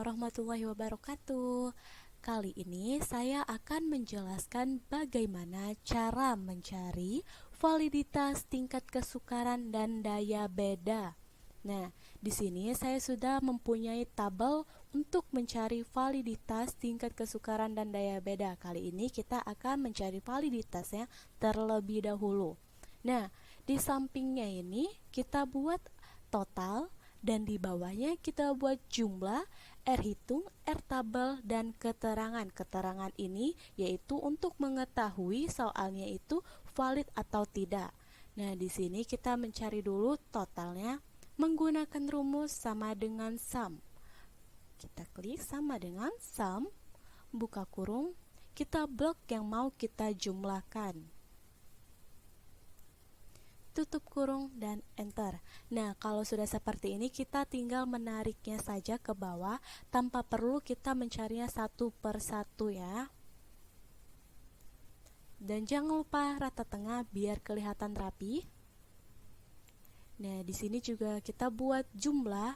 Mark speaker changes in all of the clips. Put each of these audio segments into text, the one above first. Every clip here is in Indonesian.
Speaker 1: warahmatullahi wabarakatuh. Kali ini saya akan menjelaskan bagaimana cara mencari validitas tingkat kesukaran dan daya beda. Nah, di sini saya sudah mempunyai tabel untuk mencari validitas tingkat kesukaran dan daya beda. Kali ini kita akan mencari validitasnya terlebih dahulu. Nah, di sampingnya ini kita buat total, dan di bawahnya kita buat jumlah, R hitung, R tabel, dan keterangan. Keterangan ini yaitu untuk mengetahui soalnya itu valid atau tidak. Nah, di sini kita mencari dulu totalnya menggunakan rumus sama dengan sum. Kita klik sama dengan sum, buka kurung, kita blok yang mau kita jumlahkan. Tutup kurung dan enter. Nah, kalau sudah seperti ini kita tinggal menariknya saja ke bawah tanpa perlu kita mencarinya satu per satu ya. Dan jangan lupa rata tengah biar kelihatan rapi. Nah, di sini juga kita buat jumlah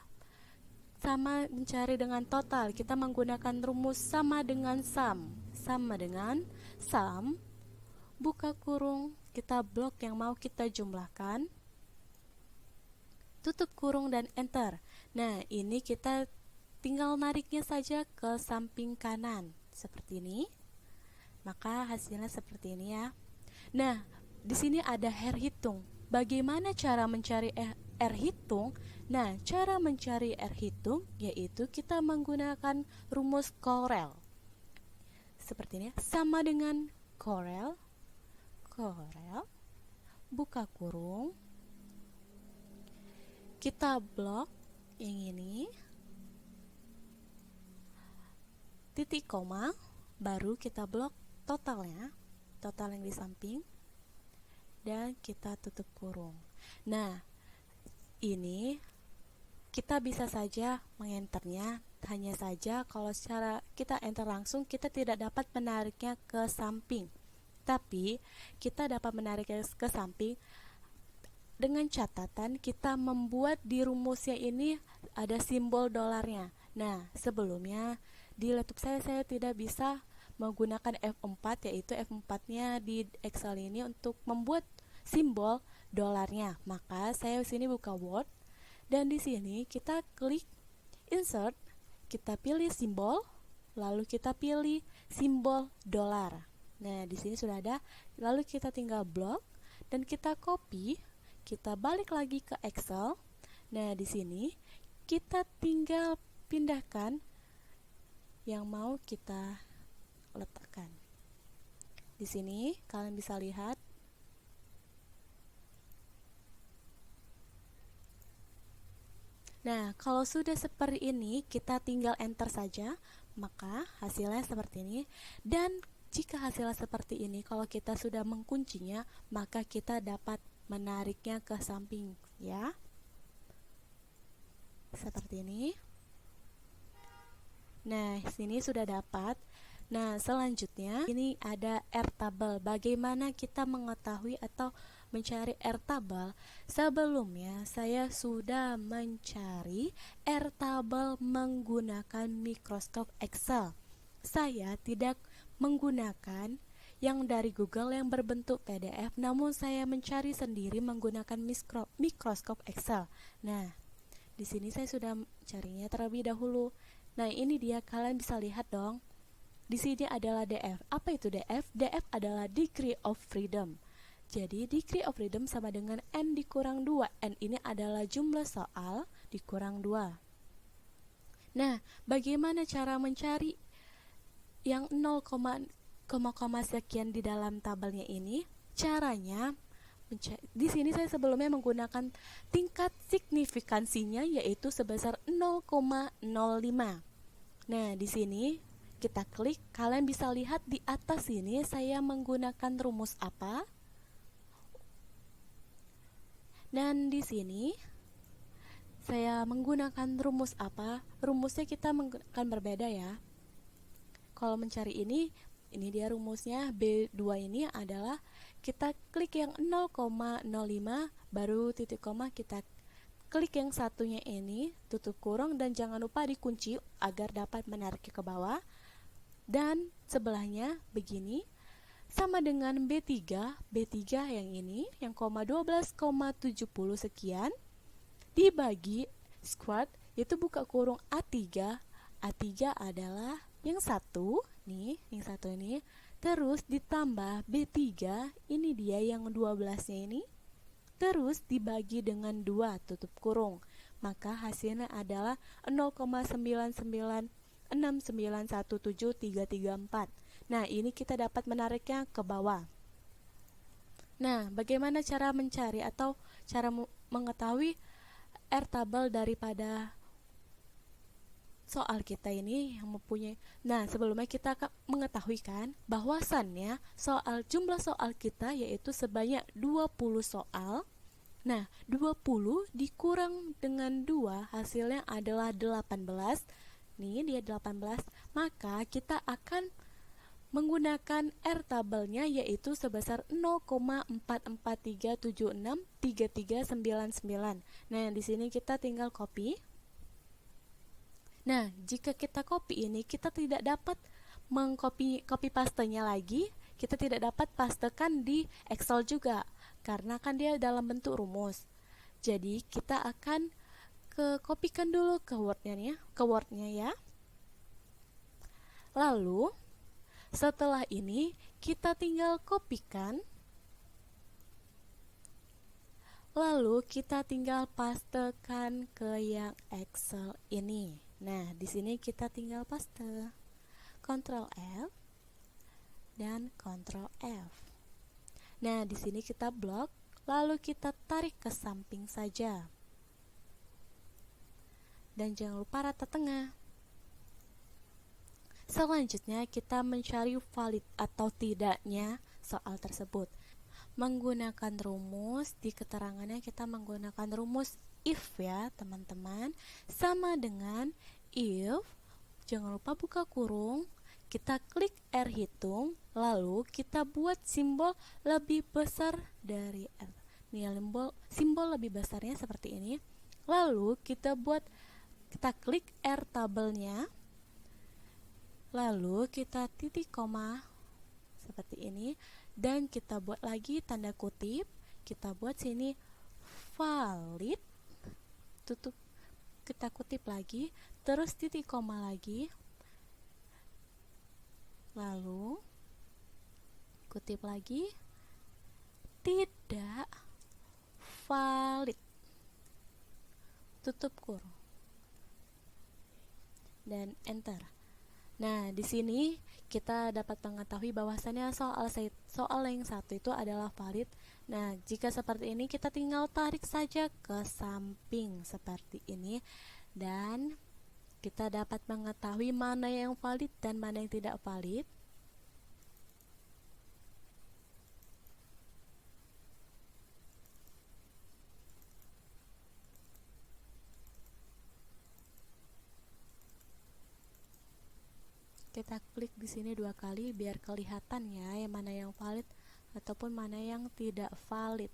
Speaker 1: sama mencari dengan total. Kita menggunakan rumus sama dengan sum. Sama dengan sum, buka kurung, kita blok yang mau kita jumlahkan, tutup kurung dan enter. Nah, ini kita tinggal nariknya saja ke samping kanan seperti ini. Maka hasilnya seperti ini ya. Nah, di sini ada R hitung. Bagaimana cara mencari R hitung? Nah, cara mencari R hitung yaitu kita menggunakan rumus Corel. Seperti ini, sama dengan Corel, buka kurung, kita blok yang ini, titik koma, baru kita blok totalnya, total yang di samping, dan kita tutup kurung. Nah, ini kita bisa saja mengenternya, hanya saja kalau secara kita enter langsung kita tidak dapat menariknya ke samping. Tapi kita dapat menariknya ke samping dengan catatan kita membuat di rumusnya ini ada simbol dolarnya. Nah, sebelumnya di laptop saya tidak bisa menggunakan F4, yaitu F4-nya di Excel ini untuk membuat simbol dolarnya. Maka saya sini buka Word, dan di sini kita klik Insert, kita pilih simbol, lalu kita pilih simbol dolar. Nah, di sini sudah ada, lalu kita tinggal blok dan kita copy, kita balik lagi ke Excel. Nah, di sini kita tinggal pindahkan yang mau kita letakkan. Di sini kalian bisa lihat. Nah, kalau sudah seperti ini, kita tinggal enter saja, maka hasilnya seperti ini. Dan jika hasilnya seperti ini, kalau kita sudah mengkuncinya, maka kita dapat menariknya ke samping ya. Seperti ini. Nah, sini sudah dapat. Nah, selanjutnya ini ada R tabel. Bagaimana kita mengetahui atau mencari R tabel? Sebelumnya saya sudah mencari R tabel menggunakan Microsoft Excel. Saya tidak menggunakan yang dari Google yang berbentuk PDF, namun saya mencari sendiri menggunakan Microsoft Excel. Nah, di sini saya sudah mencarinya terlebih dahulu. Nah, ini dia, kalian bisa lihat dong. Di sini adalah DF. Apa itu DF? DF adalah Degree of Freedom. Jadi, Degree of Freedom sama dengan N dikurang 2. N ini adalah jumlah soal dikurang 2. Nah, bagaimana cara mencari yang 0, sekian di dalam tabelnya ini? Caranya, di sini saya sebelumnya menggunakan tingkat signifikansinya yaitu sebesar 0,05. Nah, di sini kita klik, kalian bisa lihat di atas sini saya menggunakan rumus apa. Dan di sini saya menggunakan rumus apa? Rumusnya kita akan berbeda ya. Kalau mencari ini dia rumusnya. B2 ini adalah kita klik yang 0,05 baru titik koma kita klik yang satunya ini, tutup kurung, dan jangan lupa dikunci agar dapat menariknya ke bawah. Dan sebelahnya begini, sama dengan B3 yang ini, yang 12,70 sekian, dibagi square, yaitu buka kurung A3 adalah yang satu nih, yang satu ini, terus ditambah B3, ini dia yang 12-nya ini, terus dibagi dengan 2 tutup kurung, maka hasilnya adalah 0,996917334. Nah, ini kita dapat menariknya ke bawah. Nah, bagaimana cara mencari atau cara mengetahui R tabel daripada soal kita ini yang mempunyai. Nah, sebelumnya kita akan mengetahui kan bahwasannya jumlah soal kita yaitu sebanyak 20 soal. Nah, 20 dikurang dengan 2 hasilnya adalah 18. Nih, dia 18. Maka kita akan menggunakan R tabelnya yaitu sebesar 0,443763399. Nah, di sini kita tinggal copy. Nah, jika kita copy ini, kita tidak dapat copy pastenya lagi, kita tidak dapat pastekan di Excel juga, karena kan dia dalam bentuk rumus. Jadi, kita akan copykan dulu ke Word-nya ya. Lalu, setelah ini, kita tinggal kopikan. Lalu, kita tinggal pastekan ke yang Excel ini. Nah, di sini kita tinggal paste. Ctrl F dan Ctrl F. Nah, di sini kita blok, lalu kita tarik ke samping saja. Dan jangan lupa rata tengah. Selanjutnya, kita mencari valid atau tidaknya soal tersebut. Menggunakan rumus, di keterangannya kita menggunakan rumus if ya teman-teman, sama dengan if, jangan lupa buka kurung, kita klik R hitung, lalu kita buat simbol lebih besar dari R. Nih, simbol lebih besarnya seperti ini. Lalu kita klik R tabelnya, lalu kita titik koma seperti ini, dan kita buat lagi tanda kutip, kita buat sini valid, tutup, kita kutip lagi, terus titik koma lagi, lalu kutip lagi, tidak valid, tutup kurung, dan enter. Nah, di sini kita dapat mengetahui bahwasannya soal yang satu itu adalah valid. Nah, jika seperti ini kita tinggal tarik saja ke samping seperti ini, dan kita dapat mengetahui mana yang valid dan mana yang tidak valid. Kita klik di sini 2 kali biar kelihatan ya yang mana yang valid ataupun mana yang tidak valid.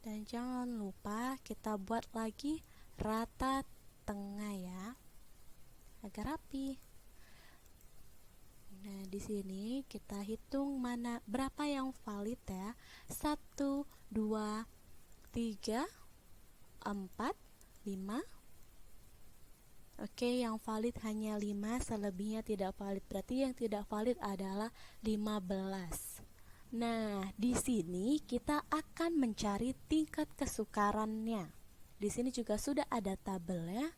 Speaker 1: Dan jangan lupa kita buat lagi rata tengah ya, agar rapi. Nah, di sini kita hitung berapa yang valid ya. 1, 2, 3, 4, 5. Oke, yang valid hanya 5, selebihnya tidak valid. Berarti yang tidak valid adalah 15. Nah, di sini kita akan mencari tingkat kesukarannya. Di sini juga sudah ada tabelnya,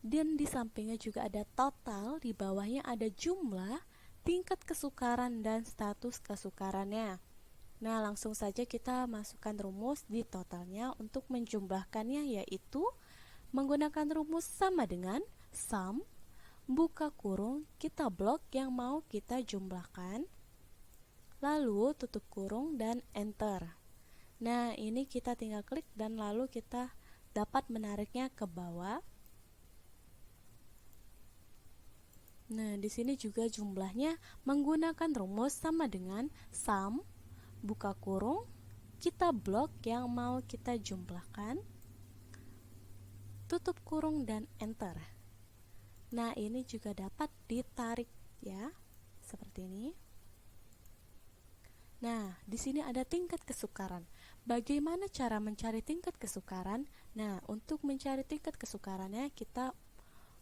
Speaker 1: dan di sampingnya juga ada total, di bawahnya ada jumlah, tingkat kesukaran, dan status kesukarannya. Nah, langsung saja kita masukkan rumus di totalnya untuk menjumlahkannya, yaitu menggunakan rumus sama dengan sum, buka kurung, kita blok yang mau kita jumlahkan, lalu tutup kurung dan enter. Nah, ini kita tinggal klik dan lalu kita dapat menariknya ke bawah. Nah, di sini juga jumlahnya menggunakan rumus sama dengan sum, buka kurung, kita blok yang mau kita jumlahkan, tutup kurung dan enter. Nah, ini juga dapat ditarik ya, seperti ini. Nah, di sini ada tingkat kesukaran. Bagaimana cara mencari tingkat kesukaran? Nah, untuk mencari tingkat kesukarannya kita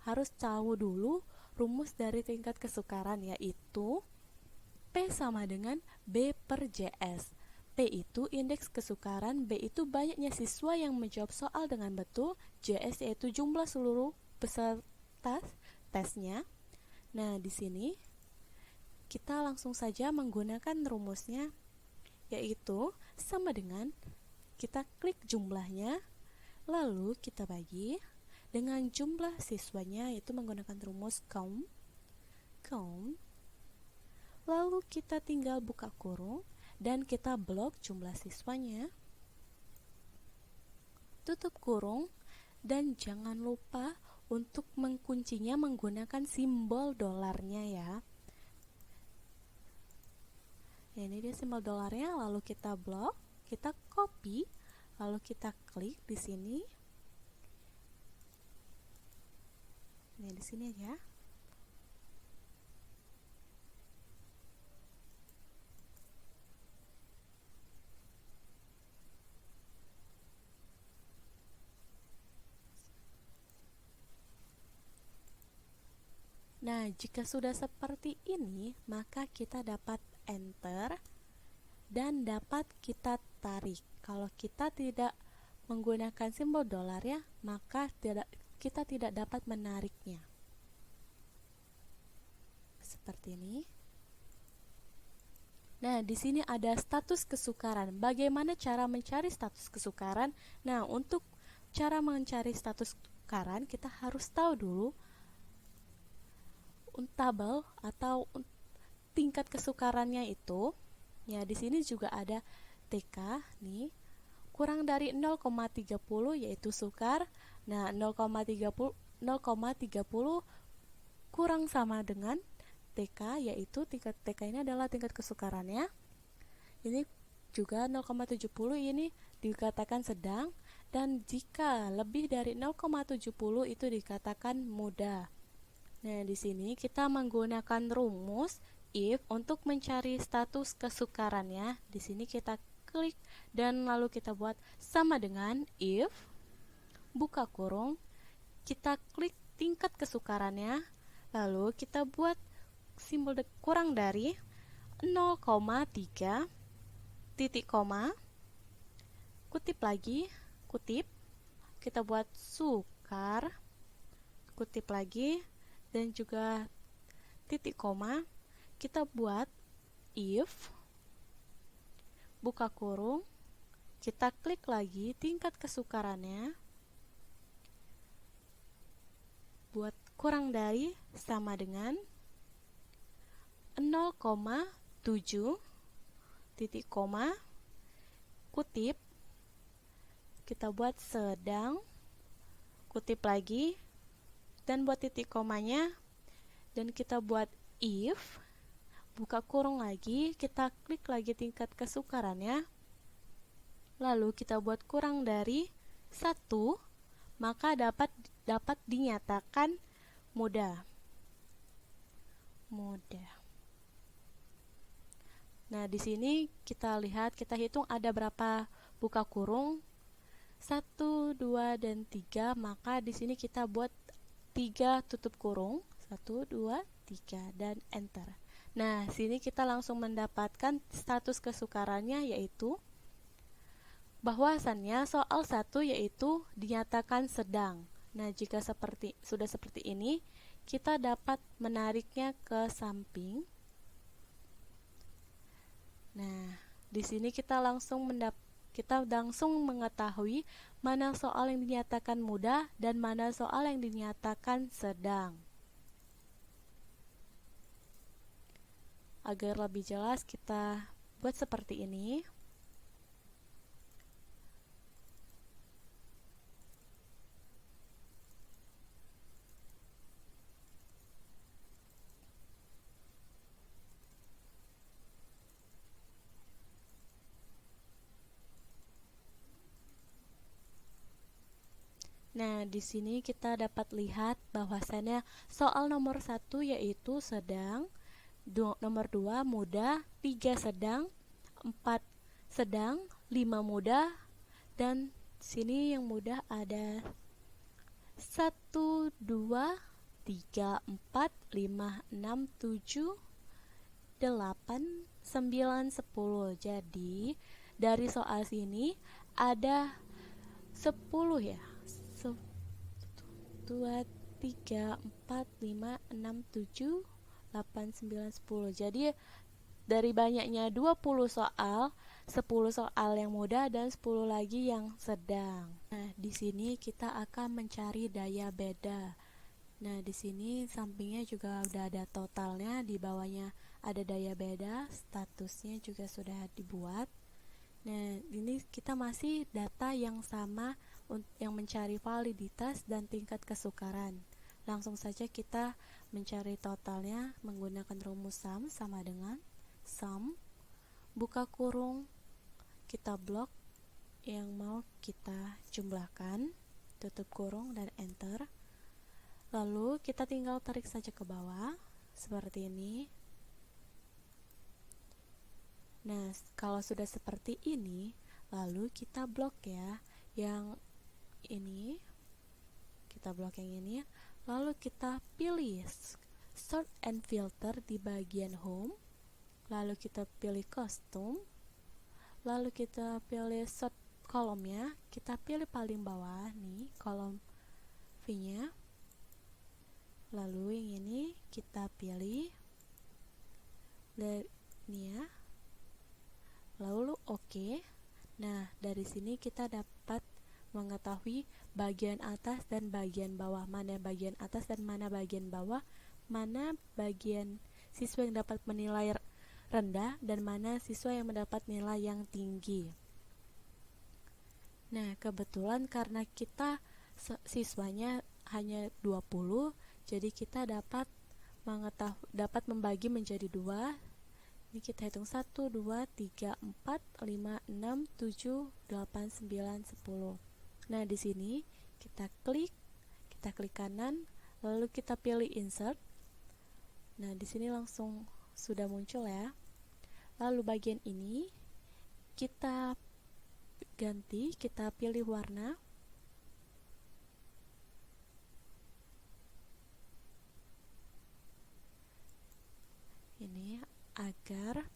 Speaker 1: harus tahu dulu rumus dari tingkat kesukaran, yaitu P sama dengan B per JS. P itu indeks kesukaran, B itu banyaknya siswa yang menjawab soal dengan betul, JS yaitu jumlah seluruh peserta tesnya. Nah, di sini kita langsung saja menggunakan rumusnya, yaitu sama dengan kita klik jumlahnya, lalu kita bagi dengan jumlah siswanya, yaitu menggunakan rumus count, lalu kita tinggal buka kurung dan kita blok jumlah siswanya, tutup kurung, dan jangan lupa untuk menguncinya menggunakan simbol dolarnya ya. Ini dia simbol dolarnya, lalu kita blok, kita copy, lalu kita klik di sini. Ini di sini aja. Nah, jika sudah seperti ini, maka kita dapat enter dan dapat kita tarik. Kalau kita tidak menggunakan simbol dolar ya, maka kita tidak dapat menariknya. Seperti ini. Nah, di sini ada status kesukaran. Bagaimana cara mencari status kesukaran? Nah, untuk cara mencari status kesukaran, kita harus tahu dulu tabel atau tingkat kesukarannya itu. Ya, di sini juga ada TK nih. Kurang dari 0,30 yaitu sukar. Nah, 0,30 kurang sama dengan TK, yaitu tingkat TK ini adalah tingkat kesukarannya. Ini juga 0,70 ini dikatakan sedang, dan jika lebih dari 0,70 itu dikatakan mudah. Nah, di sini kita menggunakan rumus if untuk mencari status kesukarannya. Di sini kita klik dan lalu kita buat sama dengan if, buka kurung, kita klik tingkat kesukarannya, lalu kita buat simbol kurang dari 0,3 titik koma, kutip lagi, kutip, kita buat sukar, kutip lagi, dan juga titik koma, kita buat if, buka kurung, kita klik lagi tingkat kesukarannya, buat kurang dari sama dengan 0,7 titik koma, kutip, kita buat sedang, kutip lagi, dan buat titik komanya, dan kita buat if, buka kurung lagi, kita klik lagi tingkat kesukarannya, lalu kita buat kurang dari 1, maka dapat dinyatakan mudah. Nah, di sini kita lihat, kita hitung ada berapa buka kurung, 1, 2, dan 3, maka di sini kita buat 3 tutup kurung, 1, 2, 3, dan enter. Nah, sini kita langsung mendapatkan status kesukarannya, yaitu bahwasannya soal 1 yaitu dinyatakan sedang. Nah, jika sudah seperti ini, kita dapat menariknya ke samping. Nah, di sini kita langsung mengetahui mana soal yang dinyatakan mudah dan mana soal yang dinyatakan sedang. Agar lebih jelas, kita buat seperti ini. Nah, di sini kita dapat lihat bahwasannya soal nomor 1 yaitu sedang, nomor 2 mudah, 3 sedang, 4 sedang, 5 mudah, dan sini yang mudah ada 1, 2, 3, 4, 5, 6, 7, 8, 9, 10. Jadi, dari soal sini ada 10 ya. 2, 3, 4, 5, 6, 7, 8, 9, 10. Jadi dari banyaknya 20 soal, 10 soal yang mudah dan 10 lagi yang sedang. Nah, di sini kita akan mencari daya beda. Nah, di sini sampingnya juga udah ada totalnya, di bawahnya ada daya beda, statusnya juga sudah dibuat. Nah, ini kita masih data yang sama yang mencari validitas dan tingkat kesukaran. Langsung saja kita mencari totalnya menggunakan rumus sum sama dengan sum, buka kurung, kita blok yang mau kita jumlahkan, tutup kurung dan enter. Lalu kita tinggal tarik saja ke bawah seperti ini. Nah, kalau sudah seperti ini, lalu kita blok ya yang ini, kita blok yang ini, lalu kita pilih sort and filter di bagian home, lalu kita pilih custom, lalu kita pilih sort kolomnya, kita pilih paling bawah nih kolom V-nya, lalu yang ini kita pilih ini ya, lalu oke. Nah, dari sini kita dapat mengetahui bagian atas dan bagian bawah, mana bagian atas dan mana bagian bawah, mana bagian siswa yang dapat menilai rendah dan mana siswa yang mendapat nilai yang tinggi. Nah, kebetulan karena kita siswanya hanya 20, jadi kita dapat membagi menjadi 2. Ini kita hitung 1, 2, 3, 4, 5, 6, 7, 8, 9, 10. Nah, di sini kita klik kanan, lalu kita pilih insert. Nah, di sini langsung sudah muncul ya. Lalu bagian ini kita ganti, kita pilih warna. Ini agar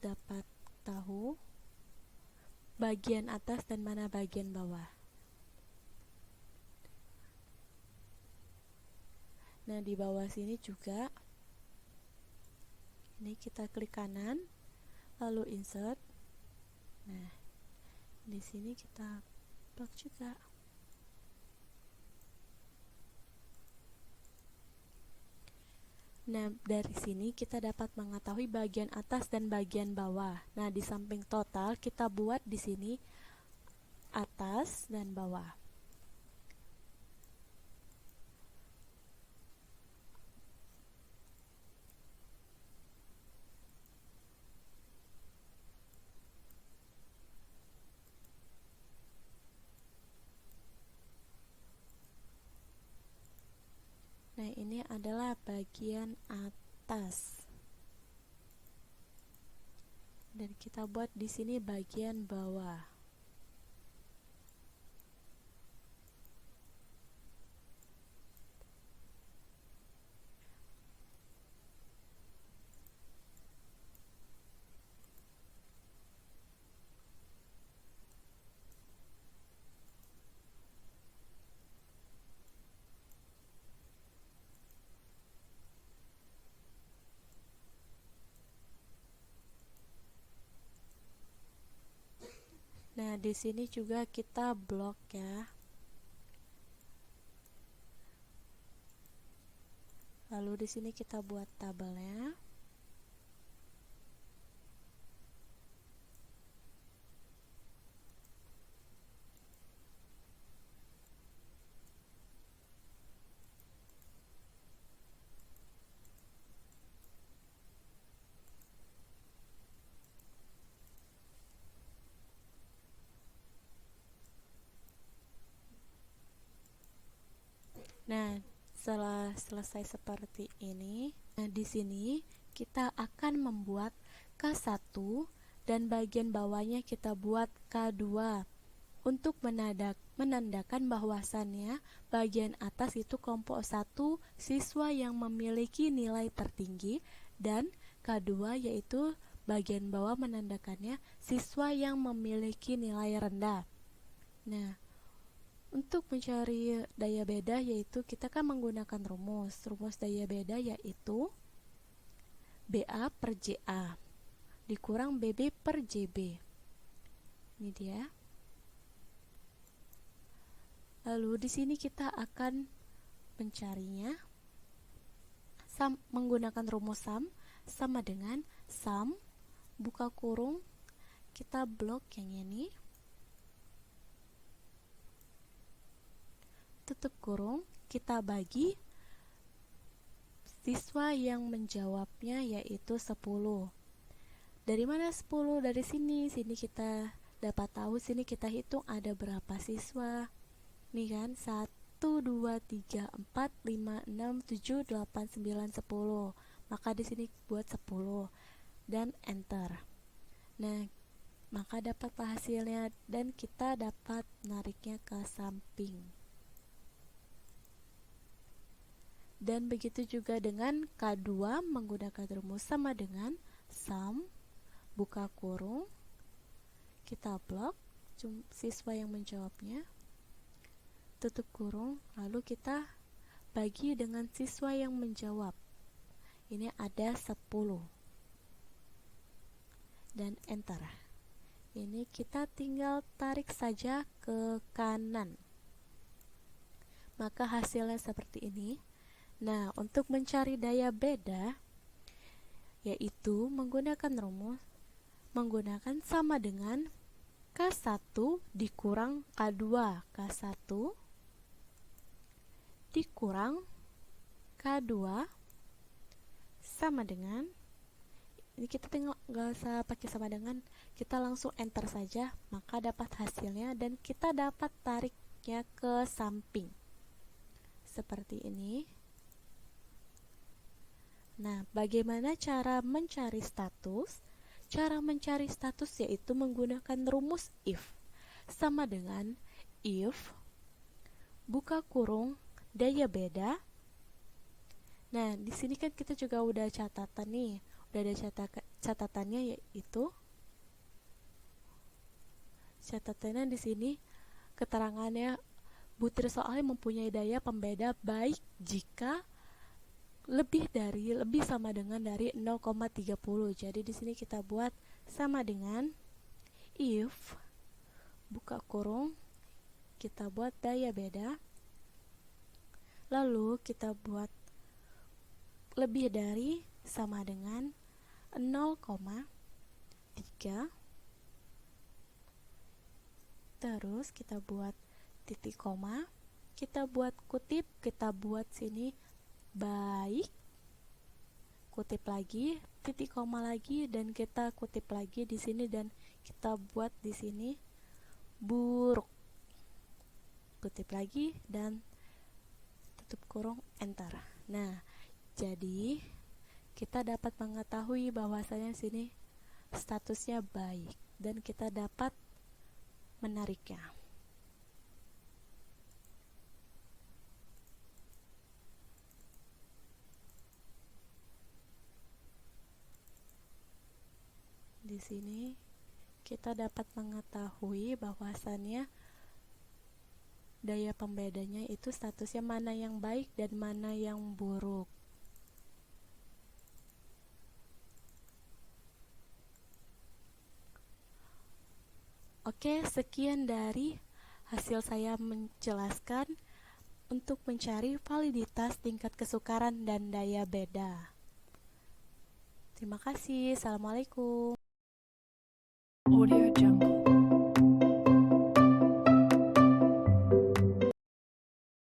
Speaker 1: dapat tahu bagian atas dan mana bagian bawah. Nah, di bawah sini juga ini kita klik kanan, lalu insert. Nah, di sini kita blok juga. Nah, dari sini kita dapat mengetahui bagian atas dan bagian bawah. Nah, di samping total kita buat di sini atas dan bawah. Nah, ini adalah bagian atas. Dan kita buat di sini bagian bawah. Nah, di sini juga kita blok ya. Lalu di sini kita buat tabelnya. selesai seperti ini. Nah, di sini kita akan membuat K1 dan bagian bawahnya kita buat K2 untuk menandakan bahwasannya bagian atas itu kelompok 1 siswa yang memiliki nilai tertinggi dan K2 yaitu bagian bawah menandakannya siswa yang memiliki nilai rendah. Nah, untuk mencari daya beda yaitu kita kan menggunakan rumus daya beda yaitu BA per JA dikurang BB per JB. Ini dia. Lalu di sini kita akan mencarinya menggunakan rumus sum sama dengan sum buka kurung, kita blok yang ini, tutup kurung, kita bagi siswa yang menjawabnya yaitu 10. Dari mana 10? Dari sini kita dapat tahu, sini kita hitung ada berapa siswa. Nih kan, 1, 2, 3, 4, 5, 6, 7, 8, 9, 10. Maka di sini buat 10 dan enter. Nah, maka dapatlah hasilnya dan kita dapat menariknya ke samping. Dan begitu juga dengan K2 menggunakan rumus sama dengan sum buka kurung, kita blok siswa yang menjawabnya, tutup kurung, lalu kita bagi dengan siswa yang menjawab. Ini ada 10 dan enter. Ini kita tinggal tarik saja ke kanan, maka hasilnya seperti ini. Nah, untuk mencari daya beda yaitu menggunakan rumus menggunakan sama dengan K1 dikurang K2, K1 dikurang K2 sama dengan, ini kita tinggal nggak usah pakai sama dengan, kita langsung enter saja, maka dapat hasilnya dan kita dapat tariknya ke samping seperti ini. Nah, bagaimana cara mencari status? Cara mencari status yaitu menggunakan rumus if sama dengan if buka kurung daya beda. Nah, di sini kan kita juga udah catatan nih, udah ada catatannya yaitu catatannya di sini keterangannya butir soal mempunyai daya pembeda baik jika lebih sama dengan dari 0,30. Jadi di sini kita buat sama dengan if buka kurung, kita buat daya beda, lalu kita buat lebih dari sama dengan 0,3, terus kita buat titik koma, kita buat kutip, kita buat sini baik, kutip lagi, titik koma lagi, dan kita kutip lagi di sini dan kita buat di sini buruk, kutip lagi dan tutup kurung enter. Nah, jadi kita dapat mengetahui bahwasanya sini statusnya baik dan kita dapat menariknya. Di sini kita dapat mengetahui bahwasannya daya pembedanya itu statusnya mana yang baik dan mana yang buruk. Oke, sekian dari hasil saya menjelaskan untuk mencari validitas tingkat kesukaran dan daya beda. Terima kasih. Assalamualaikum.